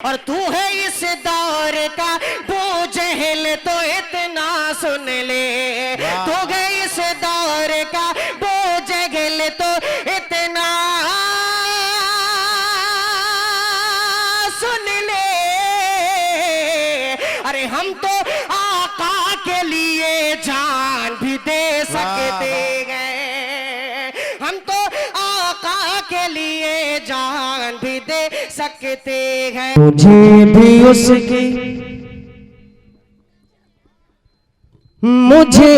और तू है इस दौर का बोझल तो इतना सुन ले, तू है इस दौर का बोझल तो इतना सुन ले। अरे हम तो आका के लिए जान भी दे सकते हैं, हम तो आका के लिए जान भी दे सकते हैं। मुझे भी उसकी मुझे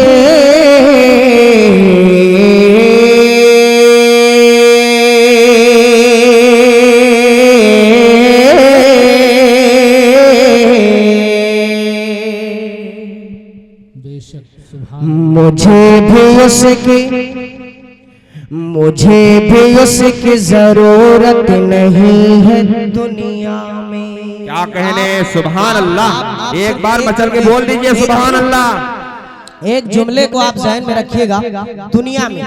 मुझे भी उसकी जरूरत नहीं है दुनिया में। क्या कहने, सुभान अल्लाह। एक बार मचल के बोल दीजिए सुभान अल्लाह। एक जुमले को आप ज़हन में रखिएगा, दुनिया में,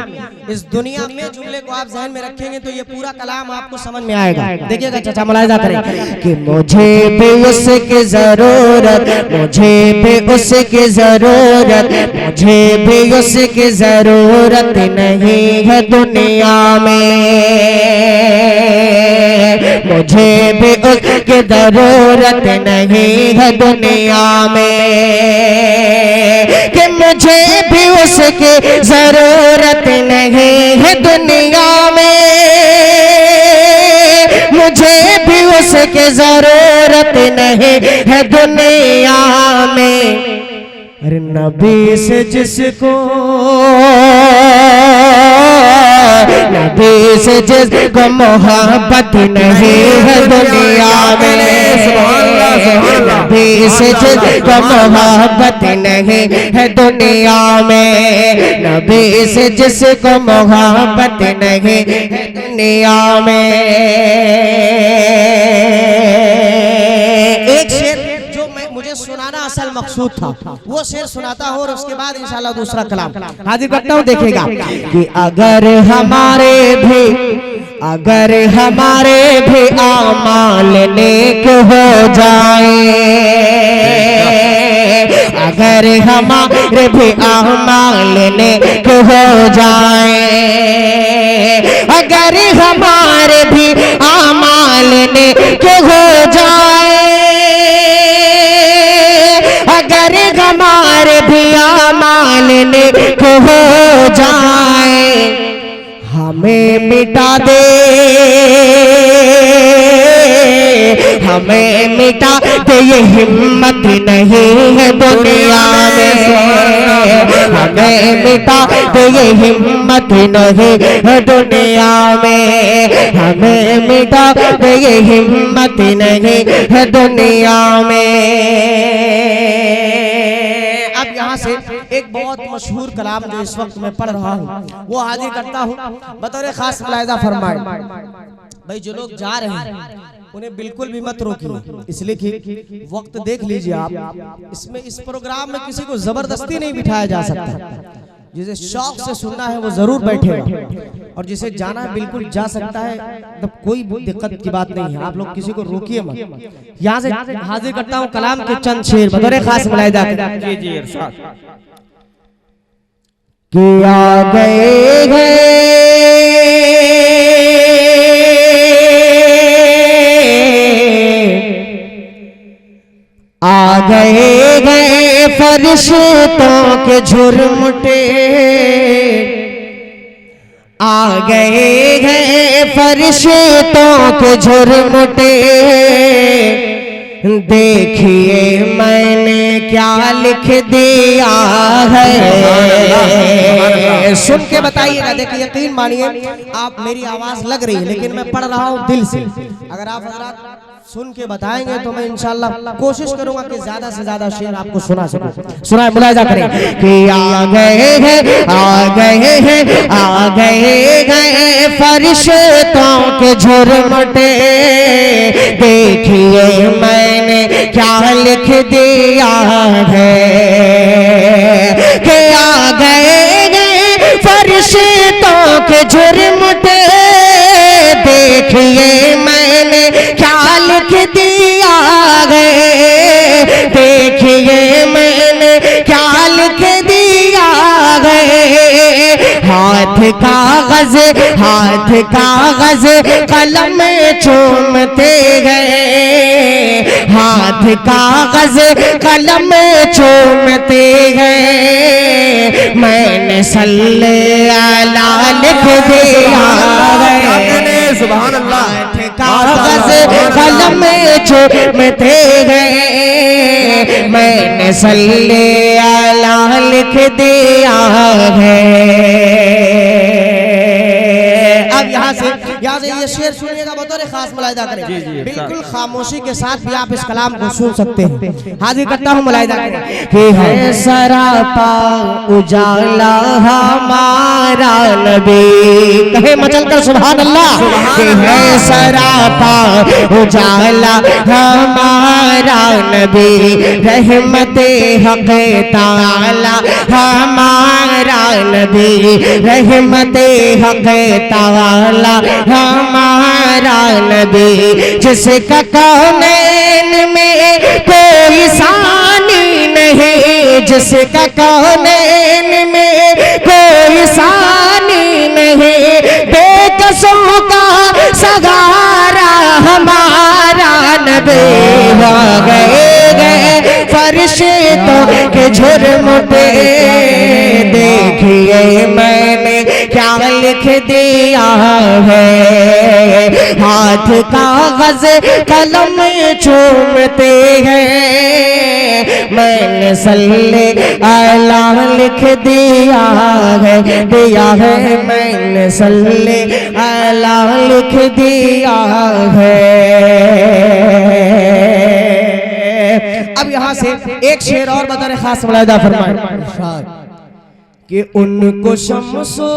इस दुनिया में जुमले को आप ज़हन में रखेंगे तो ये पूरा कलाम आपको समझ में आएगा। देखिएगा चाचा, मुलाहिजा करें कि मुझे भी उसकी जरूरत, मुझे भी उसकी जरूरत, मुझे भी उसकी जरूरत नहीं है दुनिया में। मुझे भी उसकी जरूरत नहीं है दुनिया में, कि मुझे भी उसकी जरूरत नहीं है दुनिया में। मुझे भी उसकी जरूरत नहीं है दुनिया में। अरे नबी से जिसको, नबी से जिसको मोहब्बत नहीं है दुनिया में, नबी से जिसको मोहब्बत नहीं है दुनिया में, नबी से जिसको मोहब्बत नहीं है दुनिया में। एक शेर जो मुझे सुनाना असल मकसूद था, वो शेर सुनाता हूँ और उसके बाद इंशाल्लाह दूसरा कलाम हाजिर करता हूँ। देखिएगा कि अगर हमारे भी आमाल नेक हो जाए, अगर हमारे भी आमाल नेक हो जाए, अगर हमारे भी आमाल नेक हो जाए, अगर हमारे भी आमाल नेक हो जाए, हमें मिटा दे, हमें मिटा दे ये हिम्मत नहीं है दुनिया में, हमें मिटा दे ये हिम्मत नहीं है दुनिया में, हमें मिटा दे ये हिम्मत नहीं है दुनिया में। अब यहाँ से एक बहुत मशहूर कलाम जो इस वक्त मैं पढ़ रहा हूँ वो हाजिर करता हूँ, बतौर खास मुलाहिजा फरमाए। भाई जो लोग जा रहे हैं उन्हें बिल्कुल भी मत रोकिए, इसलिए कि वक्त देख लीजिए आप, इसमें इस प्रोग्राम में किसी को जबरदस्ती नहीं बिठाया जा सकता। जिसे शौक से सुनना है वो जरूर बैठेगा और जिसे जाना है बिल्कुल जा सकता है, तब कोई दिक्कत की बात नहीं है। आप लोग किसी को रोकिए मत। यहाँ से हाजिर करता हूँ कलाम के चंद शेर बतौर खास मुलाहिजा कि आ गए गए फरिश्तों के झुरमुटे, आ गए फरिश्तों के झुरमुटे, देखिए मैंने क्या लिख दिया है। सुन के बताइएगा, देखिए यकीन मानिए आप, मेरी आवाज लग रही है लेकिन मैं पढ़ रहा हूँ दिल से। अगर आप हज़रात सुन के बताएंगे तो मैं इंशाल्लाह कोशिश करूंगा कि ज्यादा से ज्यादा शेर आपको सुना सकूं। सुनाए, मुलाहिजा करें कि आ गए फरिश्तों के झुरमुटे, देखिए मैंने क्या लिख दिया है, कि आ गए फरिश्तों के झुरमुटे, देखिए मैंने क्या लिख दिया कागज हाथ कागज कलम चूमते गए, हाथ कागज कलम चूमते गए, मैंने सल्ले अला लिख दिया है। सुभान अल्लाह। कागज कलम चूमते गए, मैंने सल्ले अला लिख दिया है। अब यहाँ से ये शेर सुनिएगा, बतौर खास मुलाहिदा करें। बिल्कुल खामोशी के साथ भी आप इस कलाम को सुन सकते हैं। हाजिर करता हूँ, मुलाहिदा करें कि है सरापा उजाला हमारा नबी, कहे मचल कर सुभान अल्लाह। कि है सरापा उजाला हमारा नबी, रहमते हक ताला हमारा नबी, रहमते हक ताला हमारा नबी, जिसका कौनैन में कोई सानी नहीं, जिसका कौनैन में कोई सानी नहीं, बेकसों का सगारा हमारा नबी। हो गए फरिश्तों के झुर्म पे, देखिए मैंने क्या लिख दिया है, हाथ कागज कलम चूमते हैं, मैंने सल्ले अला लिख दिया है, मैंने सल्ले अला लिख दिया है। अब यहाँ से एक शेर और बता खास मुलाहिदा फरमाए कि उनको शम्सो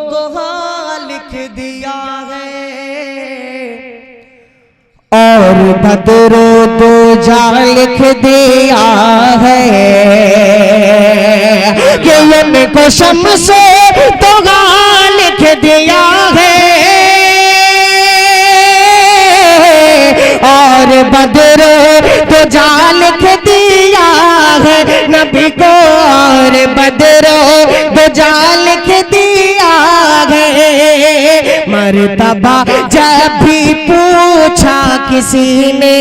दोहा लिख दिया है, और बदरो दूजा लिख दिया है, कि उनको शम्सो दोहा लिख दिया है, और बदरो दूजा लिख दिया है नबी को, और बदरो दूजा लिख दिया है। मर्तबा जब भी पूछा किसी ने,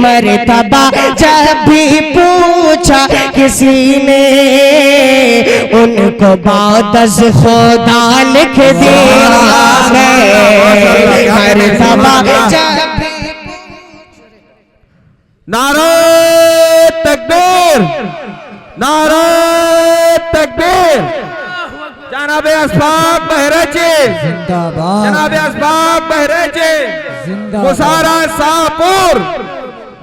मर्तबा जब भी पूछा किसी ने, उनको बादस खुदा लिख दिया है। मर्तबा जब भी नारे तकबीर, नारे तकबीर। जनाब असबाब बहराचे जिंदाबाद, जनाब असबाब बहराचे मुसारा सापुर,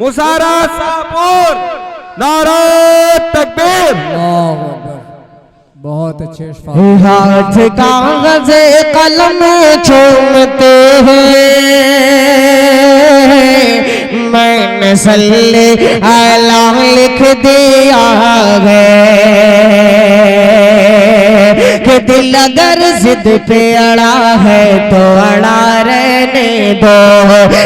मुसारा सापुर, नारे तकबीर। बहुत अच्छे हाथ कागज कलम चूमते हैं, मैंने सल्ले अला लिख दिया है, कि दिल अगर जिद पे अड़ा है तो अड़ा रहने दो,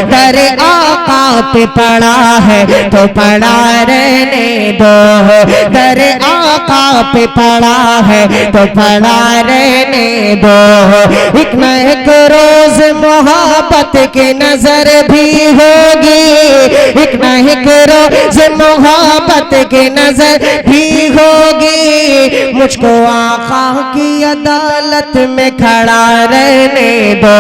डर आका पे पड़ा है तो पड़ा रहने दो, डर आका पे पड़ा है तो पड़ा रहने दो। एक न एक रोज मोहब्बत की नजर भी होगी, एक न एक रोज मोहब्बत की नजर भी होगी, मुझको आका की अदालत में खड़ा रहने दो।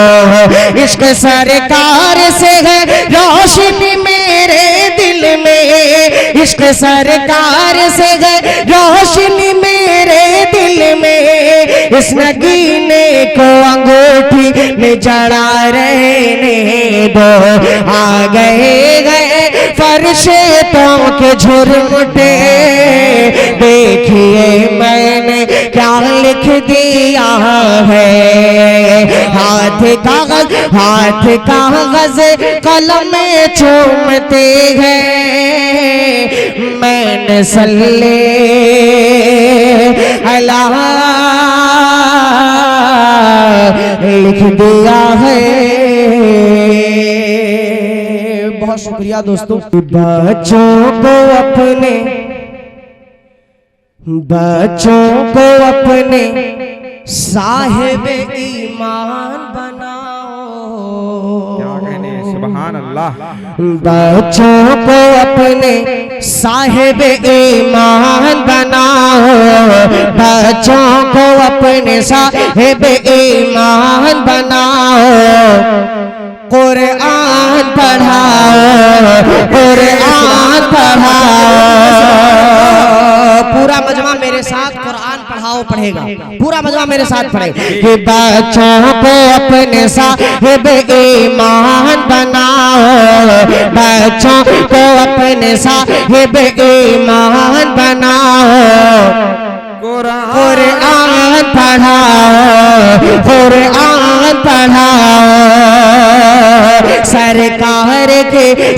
इश्क सरकार से है रोशनी मेरे दिल में, इश्क सरकार से है रोशनी मेरे दिल में, इस नगीने को अंगूठी में जड़ा रहने दो। आ गए फरिश्तों के झुरमुटे, देखिए मैंने क्या लिख दिया है, हाथ कागज कलम चूमते हैं, मैंने सल्ले अला लिख दिया है। बहुत शुक्रिया दोस्तों। बच्चों को अपने साहिब ईमान बनाओ। क्या कहने, सुभान अल्लाह। बच्चों को अपने साहिब ईमान बनाओ, बच्चों को अपने साहिब ईमान बनाओ। कुरान पढ़ाओ, कुरान पढ़ाओ। पूरा मजमा मेरे साथ कुरान पढ़ाओ पढ़ेगा, पूरा मजमा मेरे साथ पढ़े कि बच्चों को अपने साहिब ईमान बनाओ, बच्चों को अपने साहिब ईमान बनाओ। कुरान पढ़ाओ, कुरान पढ़ाओ।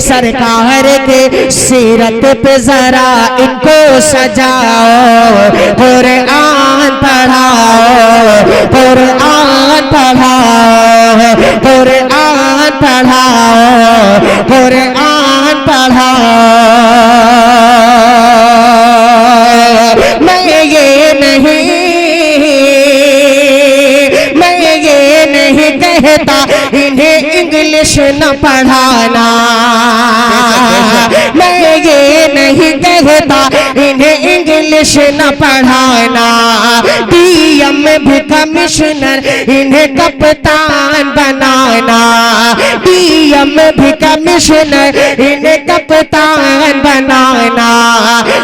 सरकार के सीरत पे जरा इनको सजाओ। कुरान पढ़ाओ, कुरान पढ़ाओ, कुरान पढ़ाओ, कुरान पढ़ाओ। मैं ये नहीं कहता इन्हें इंग्लिश न पढ़ाना, मैं ये नहीं कहता इन्हें इंग्लिश न पढ़ाना। डीएम भी कमिश्नर इन्हें कप्तान बनाना, डीएम भी कमिश्नर इन्हें कप्तान बनाना।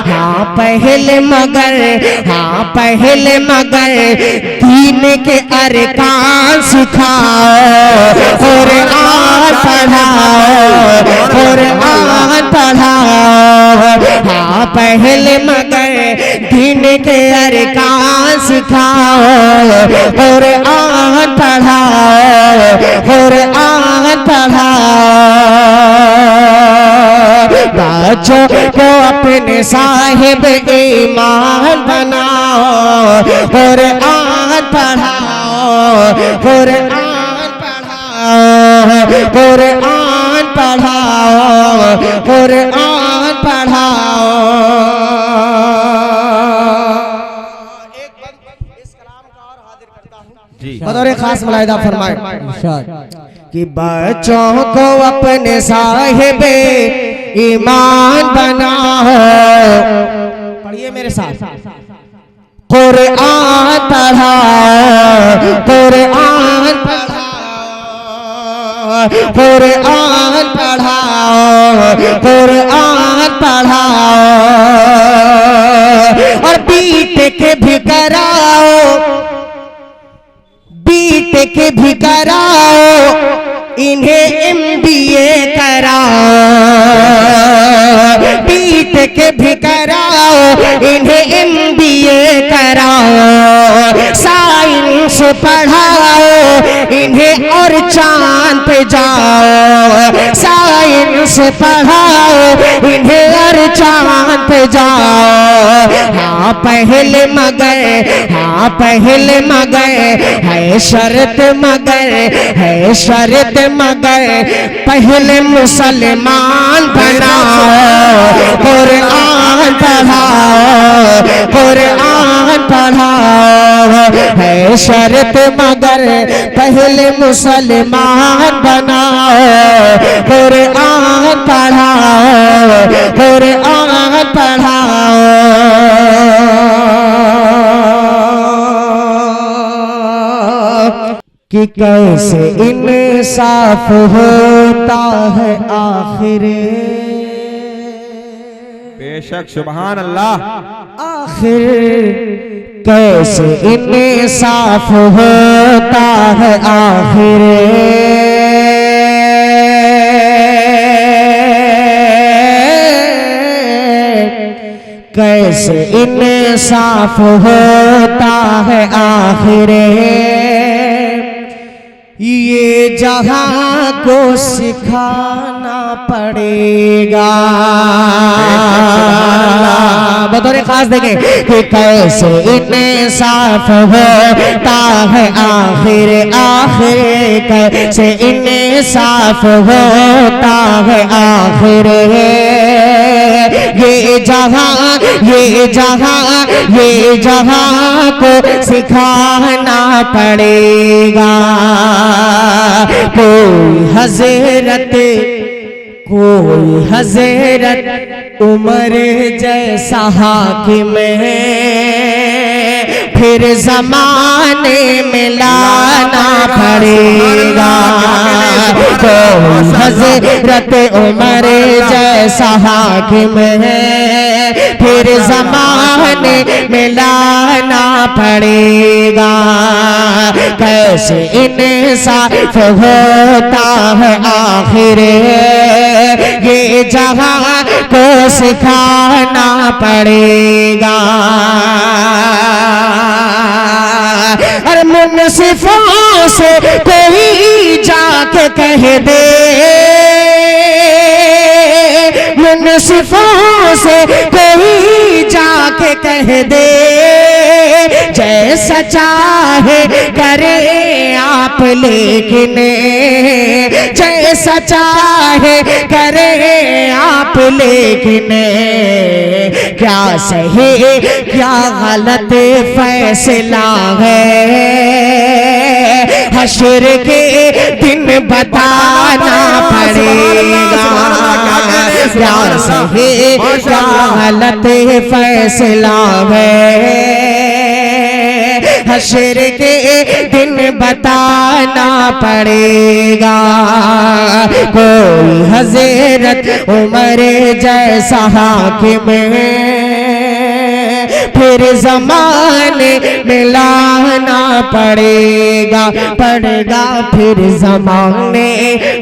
हाँ पहले मगर दीन के अरकान सिखाओ। कुरान पढ़ाओ, कुरान पढ़ाओ। हाँ पहले मगर दीन के अरकान सिखाओ। कुरान पढ़ाओ, कुरान पढ़ाओ। बच्चों को अपने साहिब ईमान बनाओ। कुरान पढ़ाओ, कुरान पढ़ाओ, कुरान पढ़ाओ, कुरान पढ़ाओ। एक बंद इस कलाम का और हाजिर करता हूँ जी। बतौर खास मुलाहिदा फरमाए कि बच्चों को अपने साहिब ईमान बनाओ। पढ़िए मेरे साथ। कुरान पढ़ाओ, कुरान पढ़ाओ, कुरान पढ़ाओ, कुरान पढ़ाओ। और बीटेक भी कराओ, बीटेक भी कराओ, इन्हें एमबीए कराओ। बीटेक भी कराओ, इन्हें एमबीए कराओ। साइंस पढ़ाओ इन्हें और चांद पे जाओ। साइंस पढ़ाओ इन्हें और चांद पे जाओ। हाँ पहले मगर है शर्त मगर पहले मुसलमान बनाओ। कुरान पढ़ाओ, कुरान पढ़ाओ। है शर्त मगर पहले मुसलमान बनाओ। कुरान पढ़ाओ, कुरान पढ़ाओ। कि कैसे इंसाफ होता है आखिर, बेशक सुभान अल्लाह। आखिर कैसे इंसाफ होता है आखिर। कैसे इंसाफ होता है आखिर। ये जहां को सिखाना पड़ेगा। बतौर खास देखें कि कैसे इंसाफ होता है आखिर, आखिर कैसे इंसाफ होता है आखिर। ये जहां को सिखाना पड़ेगा। कोई हजरत उमर जैसा हाकिम है, फिर जमाने में लाना पड़ेगा। कोई हजरत उमर जैसा हाकिम है, फिर जमाने में लाना पड़ेगा। कैसे इंसाफ होता है आखिर, ये जहां को सिखाना पड़ेगा। और मुनसिफों से कोई जाके कह दे, मुनसिफों से कोई जाके कह दे, जैसा चाहे करे आप, लेकिन जैसा चाहे करे आप, लेकिन क्या सही क्या गलत फैसला है, हश्र के दिन बताना पड़ेगा। क्या सही क्या गलत फैसला है, हश्र के दिन बताना पड़ेगा। कोई हजरत उमर जैसा हाकिम है, फिर जमाने में लाना पड़ेगा, फिर जमाने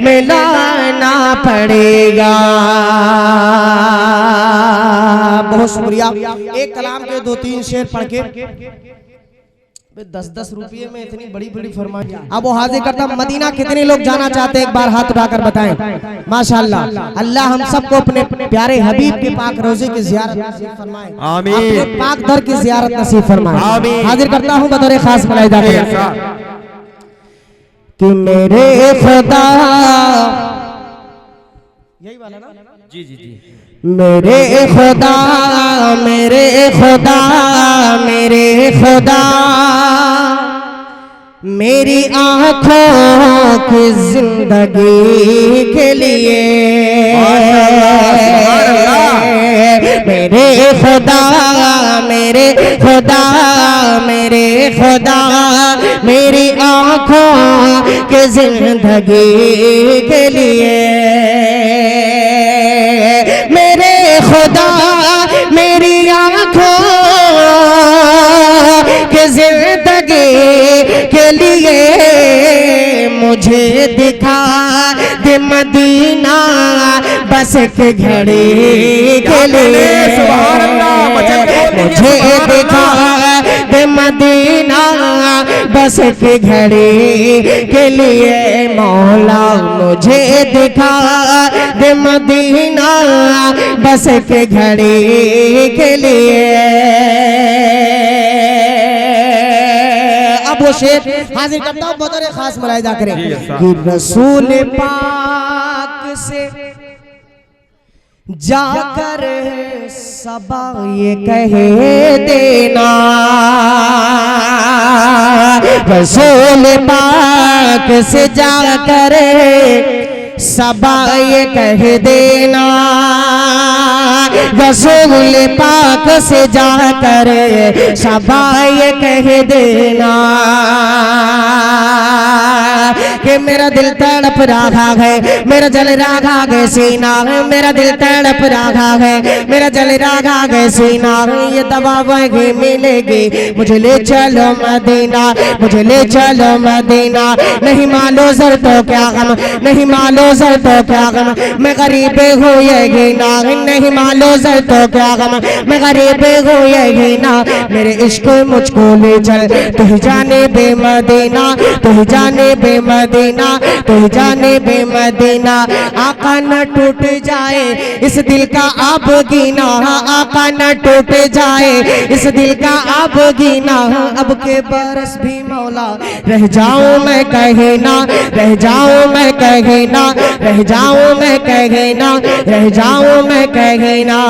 में लाना पड़ेगा। बहुत शुक्रिया। एक कलाम के 2-3 शेर पढ़ के 10-10 रुपये में इतनी बड़ी बड़ी फरमाइश। अब वो हाजिर करता, मदीना कितने लोग जाना चाहते हैं, एक बार हाथ उठाकर बताएं। माशाअल्लाह। अल्लाह हम सबको अपने प्यारे हबीब के पाक रोजे की ज़ियारत नसीब फरमाए, आमीन। अपने पाक दर की ज़ियारत नसीब फरमाए, आमीन। हाजिर करता हूँ बतौर खास मलाइदा कि मेरे खुदा, यही वाला ना? जी जी जी। मेरे खुदा, मेरे खुदा, मेरे खुदा, मेरी आँखों की जिंदगी के लिए, मेरे खुदा, मेरे खुदा, मेरे खुदा, मेरी आँखों की जिंदगी के लिए, मेरे खुदा मेरी आँखों की जिंदगी के लिए, मुझे दिखा दे मदीना बस के घड़ी के लिए, मुझे दिखा दे मदीना बस के घड़ी के लिए, मौला मुझे दिखा दे मदीना बस के घड़ी के लिए। अब वो शेर हाजिर करता हूँ, बतौर खास मुलाहिजा करें कि रसूल पाक से जाकर सबा ये कहे देना, रसूल पाक से जाकर सबा ये कह देना, रसूल पाक से जाकर सबा ये कह देना कि मेरा दिल तड़प रहा है, मेरा जल रहा है सीना, मेरा दिल तड़प रहा है, मेरा जल रहा है सीना, ये दवा वही मिलेगी, मुझे ले चलो मदीना, मुझे ले चलो मदीना, नहीं मालो जर तो क्या गम, नहीं मालो जर तो क्या गम, मैं गरीब हूँ ये गिना, नहीं मालो जर तो क्या गम, मैं गरीब हूँ ये गिना, मेरे इश्क मुझको ले चल, तू ही जाने बे मदीना, तू ही जाने बे मदीना, तू ही जाने बे मदीना, आका न टूट जाए इस दिल का अब गीना, आका न टूट जाए इस दिल का अब गीना, अब के बरस भी मौला रह जाऊं मैं कहीं ना, रह जाऊं मैं कहीं ना, रह जाऊं मैं कहीं ना, रह जाऊं मैं कहीं ना,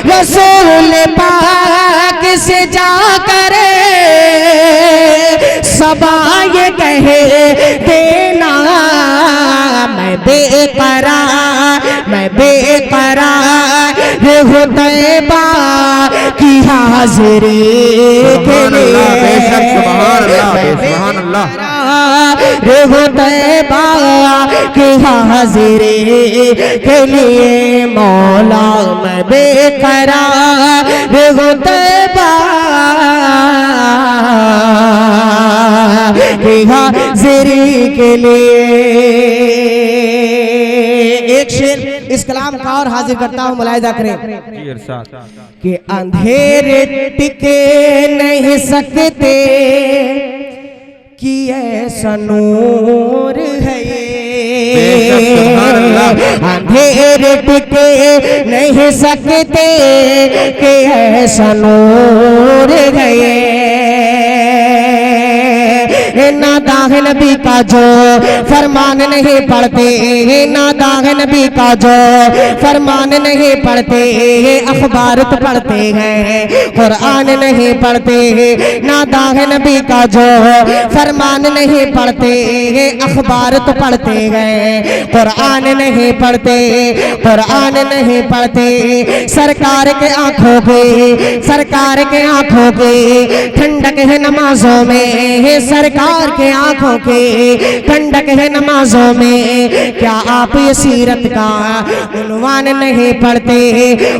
रसूल पाक से जाकर सबा ये कहे देना, मैं बेकरार हूँ तैबा की हाज़िरी के लिए, बेशक सुभान अल्लाह हूँ तैबा की हाज़िरी के लिए मौला मैं बेकरार हूँ तैबा की हाज़िरी के लिए। एक शेर इस कलाम का और हाजिर करता हूँ, मुलाहिजा करें कि अंधेरे टिके नहीं सकते कि ऐसा नूर है ये, अंधेरे टिके नहीं सकते कि ऐसा नूर है ये। ना दाग नबी का जो फरमान नहीं पढ़ते, ना दाग नबी का जो फरमान नहीं पढ़ते, अखबार तो पढ़ते हैं कुरान नहीं पढ़ते। ना दाग नबी का जो फरमान नहीं पढ़ते, अखबार तो पढ़ते हैं कुरान नहीं पढ़ते, कुरान नहीं पढ़ते। सरकार के आंखों के ठंडक है नमाजों में, सरकार के आंखों के ठंडक है नमाजों में। क्या आप ये सीरत का उन्वान नहीं पढ़ते,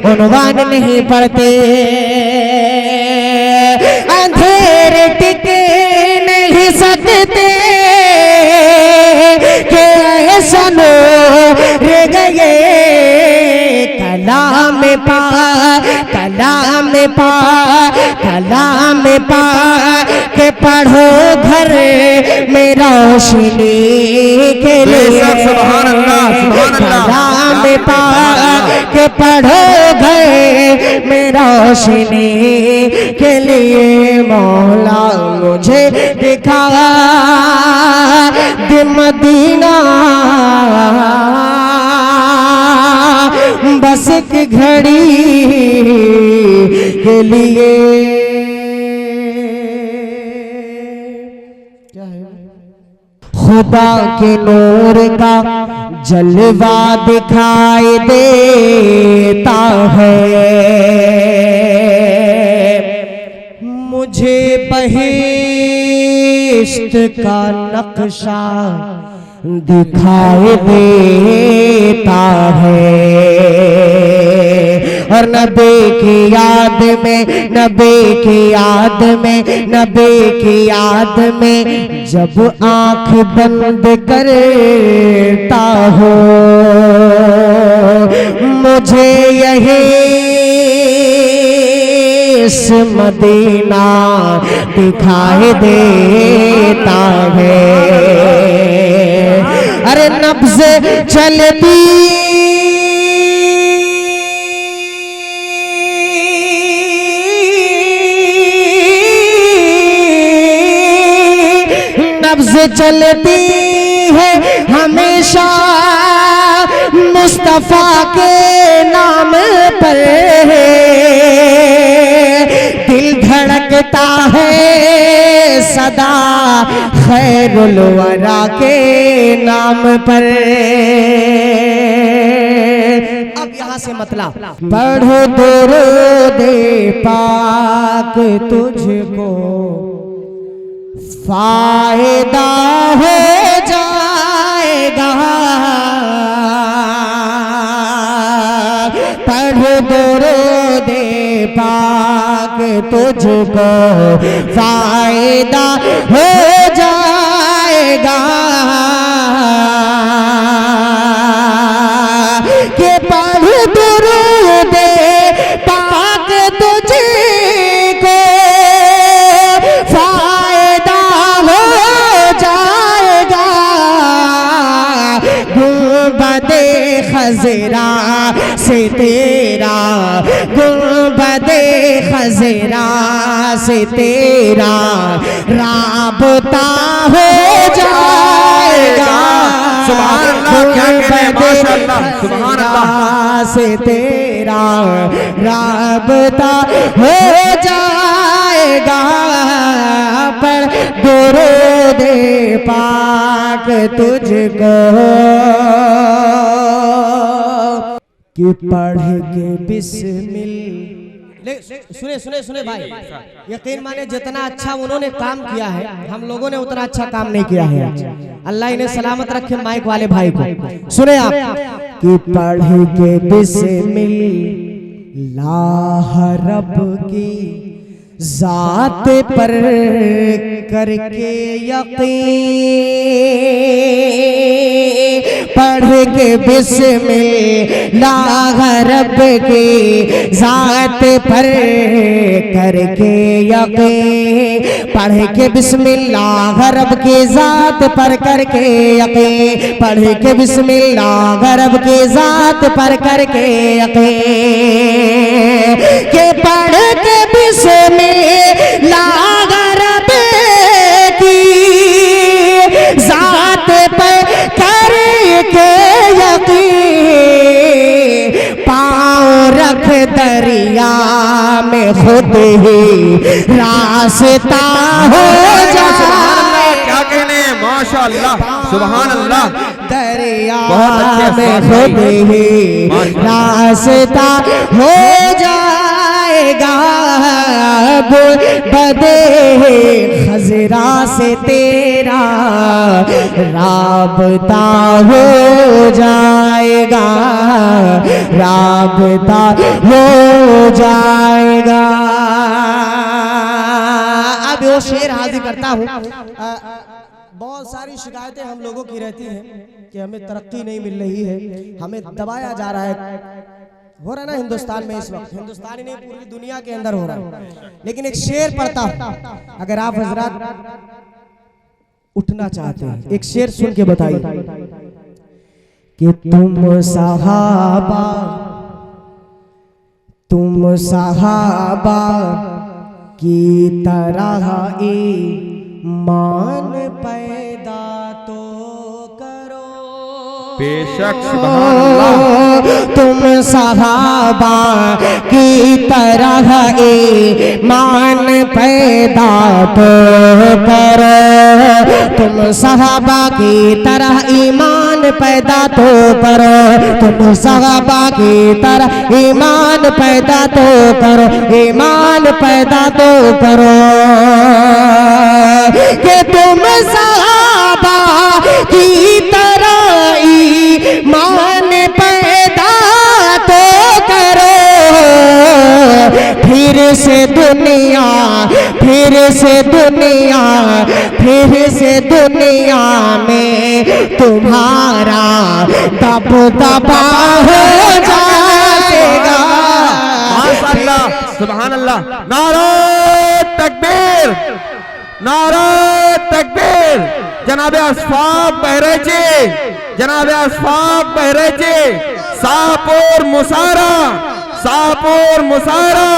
उन्वान नहीं पढ़ते। अंधेरे टिके नहीं सकते कि ऐसा नूर गए, कलाम पा के पढ़ो घर में रोशनी के लिए, कलाम पा के पढ़ो घर में रोशनी के लिए मौला मुझे दिखा दे मदीना, बस एक घड़ी के लिए। खुदा के नूर का जलवा दिखाई देता है, मुझे बहिश्त का नक्शा दिखाई देता है। और नबी की याद में, नबी की याद में, नबी की याद में जब आंख बंद करता हो, मुझे यही इस मदीना दिखाई देता है। अरे नब्ज़ चलती नब्ज़ चलती है हमेशा मुस्तफा के नाम पर, दिल धड़कता है सदा खैरुल वरा के नाम पर। अब यहाँ से मतलब पढ़ो दुरूद पाक तुझको फायदा हो जाएगा, पढ़ो दुरूद पाक तुझको फायदा हो जाएगा। कि पढ़ दुरूद पाक तुझको फायदा हो जाएगा। गुंबदे खज़रा से तेरा, गुंबदे खज़रा से तेरा राबता हो जाएगा। सुभान अल्लाह, क्या कहने, माशाअल्लाह, सुभान अल्लाह। से तेरा राबता हो जाएगा, पर दुरूद पाक तुझको कि पढ़ के बिस्मिल। सुने सुने सुने भाई, यकीन माने जितना अच्छा उन्होंने काम किया है, हम लोगों ने उतना अच्छा काम नहीं किया है। अल्लाह इन्हें सलामत रखे माइक वाले भाई को। सुने आप कि पढ़ के बिस्मिल्लाह रब की जात पर करके यकीन, पढ़ के बिस्मिल्लाह रब की जात पर करके यकीन, पढ़ के बिस्मिल्लाह रब की जात पर करके यकीन, पढ़ के बिस्मिल्लाह रब की जात पर करके यकीन, के पढ़ के बिस्मिल्लाह रब की जात पर करके यकीन, पाँव रख दरिया में खुद ही रास्ता हो जाए। क्या कहने, माशाअल्लाह, सुभान अल्लाह। दरिया बहुत अच्छे में खुद ही रास्ता हो जाएगा, बदे खजरा से तेरा राबता हो जाएगा, राबता हो जाएगा। अब वो शेर हाजिर करता हूँ। बहुत सारी शिकायतें हम लोगों की रहती हैं कि हमें तरक्की नहीं मिल रही है, हमें दबाया जा रहा है। हो रहा है ना हिंदुस्तान में इस वक्त, हिंदुस्तान ही नहीं पूरी दुनिया के अंदर हो रहा है। लेकिन एक शेर पढ़ता हूं, अगर आप हजरात उठना चाहते हैं, एक शेर सुन के बताइए कि तुम सहाबा की तरह ईमान पैदा तो करो। बेशक, सुभान अल्लाह। तुम सहाबा की तरह ईमान पैदा तो करो, तुम सहाबा की तरह ईमान पैदा तो करो, तुम सहाबा की तरह ईमान पैदा तो करो, ईमान पैदा तो करो, कि तुम सहाबा की तरह ईमान पैदा तो करो, फिर से दुनिया में तुम्हारा दबदबा हो जाएगा। माशाअल्लाह, सुभान अल्लाह। नारा तकबीर, नारा तकबीर। जनाबे अशफाक बहराइची, जनाबे अशफाक बहराइची, सापुर मुसारा, सापुर मुसारा।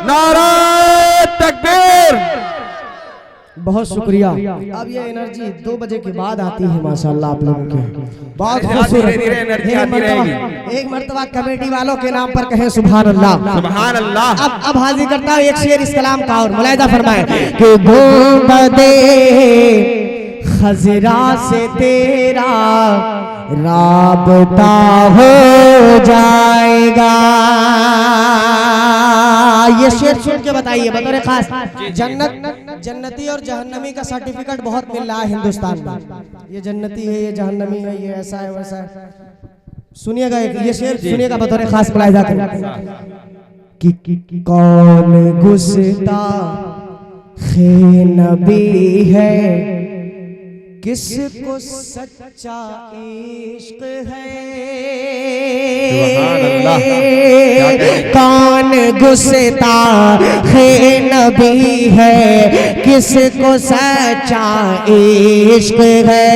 नारा तकबीर। बहुत शुक्रिया। अब ये एनर्जी 2 बजे के बाद आती है माशाल्लाह आप लोगों के, बहुत खूबसूरत एनर्जी आती रहेगी। एक मर्तबा कमेटी वालों के नाम पर कहें सुभान अल्लाह, सुभान अल्लाह। अब हाजिर करता हूँ एक शेर इस कलाम का और मुलाहिजा फरमाए कि गुंबदे खजरा से तेरा राबता हो जाएगा। ये शेर सुन के बताइए बतौर खास। जन्नती और जहन्नमी का सर्टिफिकेट बहुत मिल रहा है हिंदुस्तान में। ये जन्नती है, ये जहन्नमी है, ये ऐसा है वैसा है। सुनिएगा ये शेर सुनिएगा बतौर खास मुलाहिजा करें कि कौन गुस्ताखे नबी है, किसको सच्चा इश्क है। कौन गुस्ताखे नबी है, किसको सच्चा इश्क है।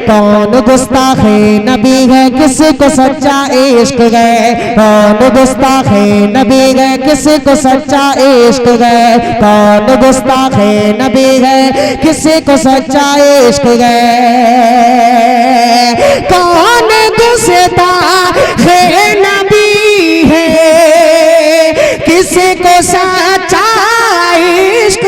कौन गुस्ताखे नबी है, किसको सच्चा इश्क है। कौन गुस्ताखे नबी है, किसको सच्चा इश्क है। कौन गुस्ताखे नबी है, किसको सच्चा इश्क है। कौन गुस्ता है नबी है, किसको सच्चा इश्क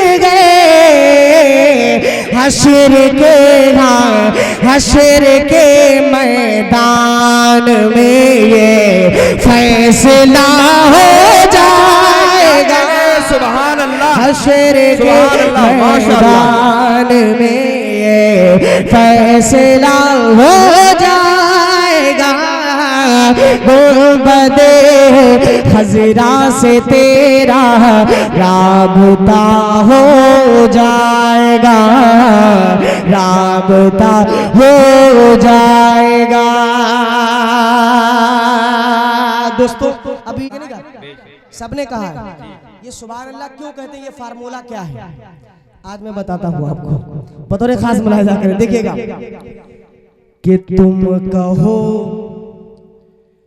हशर के मैदान में ये फैसला हो जाएगा। सुभान अल्लाह, हशर के मैदान में ये फैसला हो जाएगा। गुंबदे खजरा से तेरा राबता हो जाएगा, राबता हो जाएगा। दोस्तों अभी नहीं कहा, सबने कहा है ये सुभान अल्लाह क्यों कहते हैं, ये फार्मूला क्या है आज मैं बताता हूँ आपको, बतौर खास मुलाहिजा करें, देखिएगा कि तुम कहो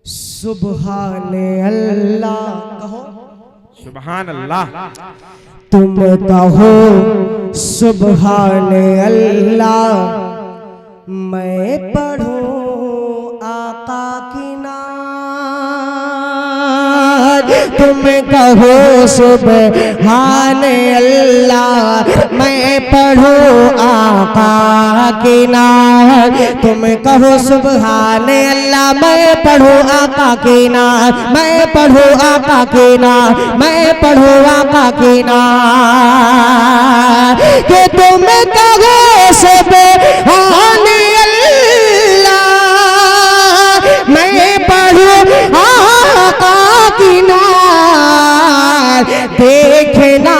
सुभान अल्लाह, कहो सुभान अल्लाह, तुम कहो सुभान अल्लाह, मैं पढ़ूं आका की नात। तुम कहो सुभान अल्लाह, मैं पढ़ूं आका की नात। तुम कहो सुभान अल्लाह, मैं पढ़ूं आका की नात, मैं पढ़ूं आका की नात, मैं पढ़ूं आका की नात। कि तुम कहो सुभान अल्लाह, मैं पढ़ूं आका की नात। देखना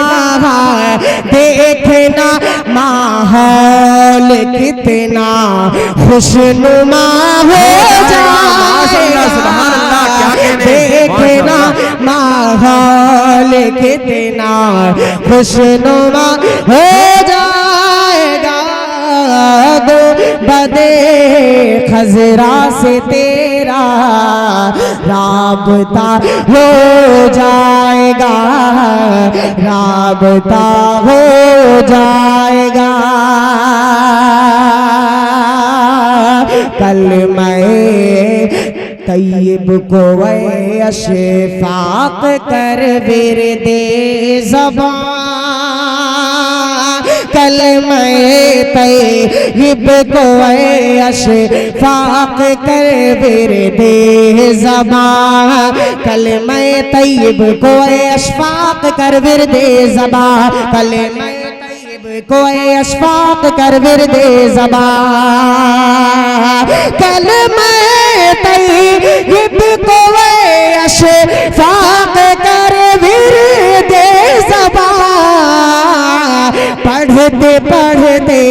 देखना माहौल कितना खुशनुमा हो जाएगा। देखना माहौल कितना खुशनुमा हो जाएगा। गुंबदे खजरा से तेरा राबता हो जाएगा, राबता हो जाएगा। कल मैं तैयब को अशफाक कर विरदे ज़बान, कल मैं तैयब को अशफाक कर विरदे ज़बान, कल मैं तैयब को अशफाक कर विरदे ज़बान, कल मैं को अशफाक कर विरदे ज़बान। कल मैं तैयब को अशफाक कर विरदे ज़बान। पढ़ते पढ़ते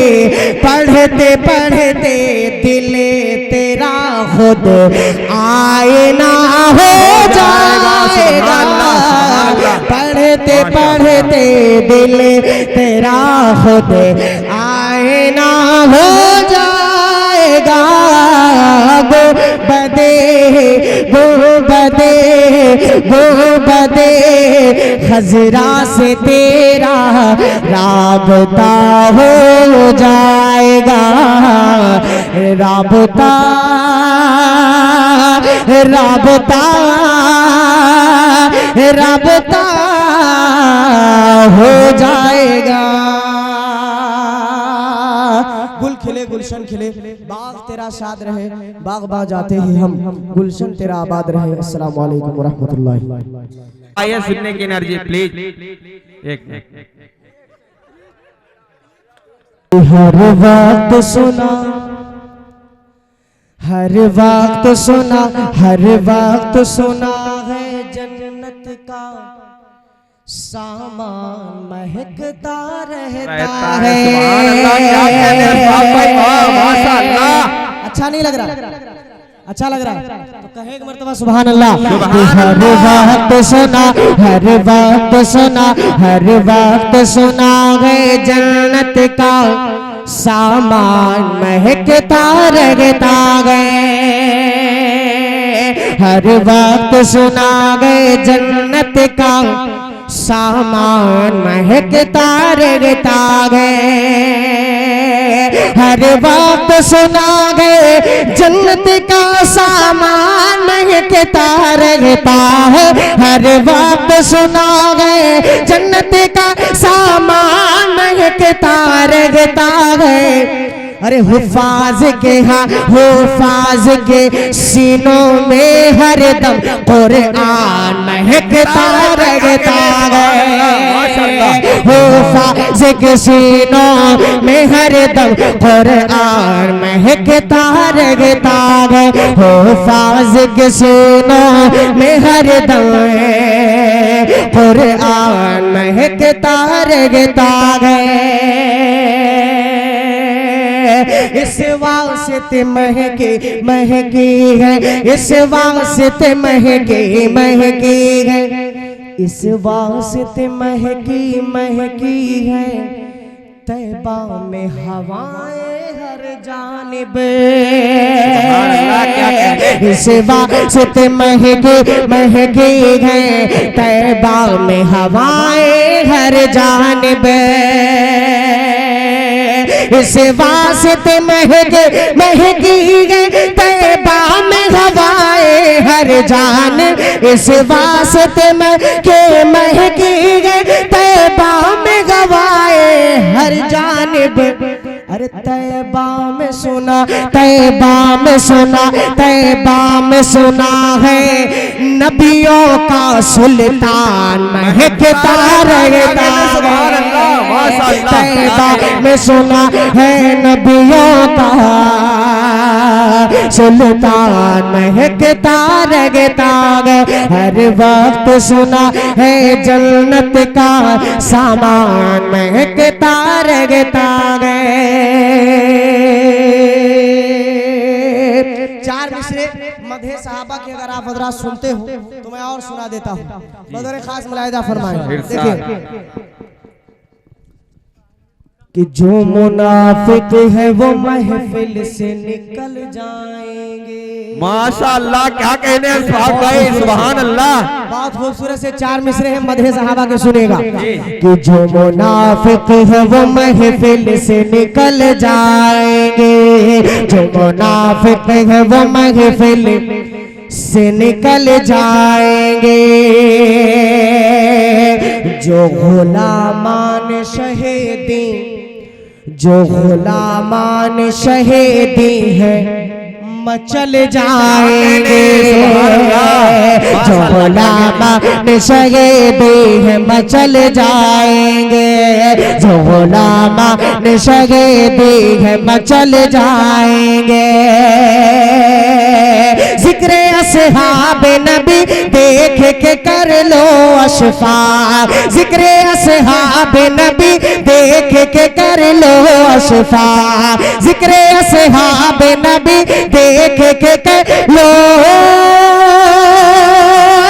पढ़ते पढ़ते दिल तेरा खुद आईना हो जाएगा। पढ़ते पढ़ते दिल तेरा खुद आईना हो जाएगा। गुंबदे गुंबदे गुंबदे खजरा से तेरा राबता हो जाएगा, राबता राबता राबता हो जाएगा। गुल खिले गुलशन खिले, बाग तेरा शाद रहे, बाग बाग जाते ही हम, गुलशन तेरा आबाद रहे। अस्सलाम वालेकुम व रहमतुल्लाहि। आइए सुनने की एनर्जी प्लीज, एक मिनट। हर वक्त सुना, हर वक्त सुना, हर वक्त सुना है जन्नत का सामान महकता रहता है। अच्छा नहीं लग रहा, अच्छा लग रहा है तो कहे एक मर्तबा सुभान अल्लाह। हर वक्त सुना, हर वक्त सुना, हर वक्त सुना है जन्नत का सामान महकता रहता है। हर वक्त सुना गए जन्नत का सामान महकता रहता है। हर वक्त सुना है जन्नत का सामान महकता रहता है, हर वक्त सुना है जन्नत का सामान महकता रहता है। अरे हुफाज के हाँ हुफाज के सीनों में हर दम कुरान महकता रहता है, हुफाज के सीनों में हर दम कुरान महकता रहता है, हुफाज के सीनों में हर दम कुरान महकता रहता है। इस वास्ते महकी महकी है, इस वास्ते महकी महकी है, इस वास्ते महकी महकी है, तैबा में हवाएं हर जानिब, इस वास्ते महकी महकी है, तैबा में हवाएं हर जानिब, इस वास्ते महके महकी है, तैबा में हवाएं हर जान, इस वास्ते महके महकी है, तैबा में हवाएं हर जानिब। अरे तैबा में सुना, तैबा में सुना, तैबा में सुना है नबियों का सुल्तान महकता रहता है, तैबा में सुना है नबियों का सुल्तान महकता रहता है, हर वक्त सुना है जन्नत का सामान महकता रहता है। चार मिसरे मदहे सहाबा के अगर आप हजरात सुनते हो तो मैं और सुना देता हूँ, बदर खास मुलाहिजा फरमाएं। देखिए कि जो मुनाफिक है वो महफिल से निकल जाएंगे। माशाअल्लाह, क्या कहने हैं साहब भाई, सुभान अल्लाह। बहुत खूबसूरत से चार मिसरे हैं मदहे सहाबा के, सुनेगा कि जो मुनाफिक है वो महफिल से निकल जाएंगे, जो मुनाफिक है वो महफिल से निकल जाएंगे, जो गुलामान शहीदी, जो गुलामान शहीदी है मचल जाएंगे, जो गुलामान शहीदी है मचल जाएंगे, जो गुलामान शहीदी है मचल जाएंगे। जिक्र असहाब नबी देख के कर लो अशफाक, जिक्र असहाब नबी देख के कर लो अशफाक, जिक्र असहाब नबी देख के कर लो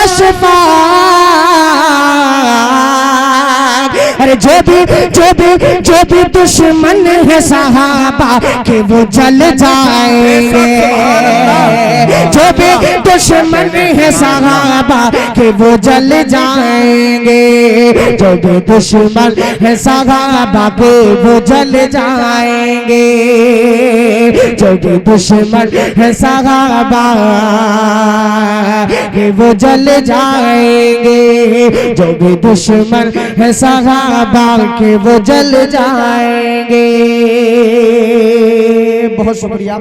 अशफाक। अरे जो भी दुश्मन है सहाबा के वो जल जाएंगे, जो भी दुश्मन है सहाबा के वो जल जाएंगे, जो भी दुश्मन है सहाबा के वो जल जाएंगे, जो भी दुश्मन है सहाबा के वो जल जाएंगे, जो भी दुश्मन है सहाबा के वो जल जाएंगे। बहुत शुक्रिया।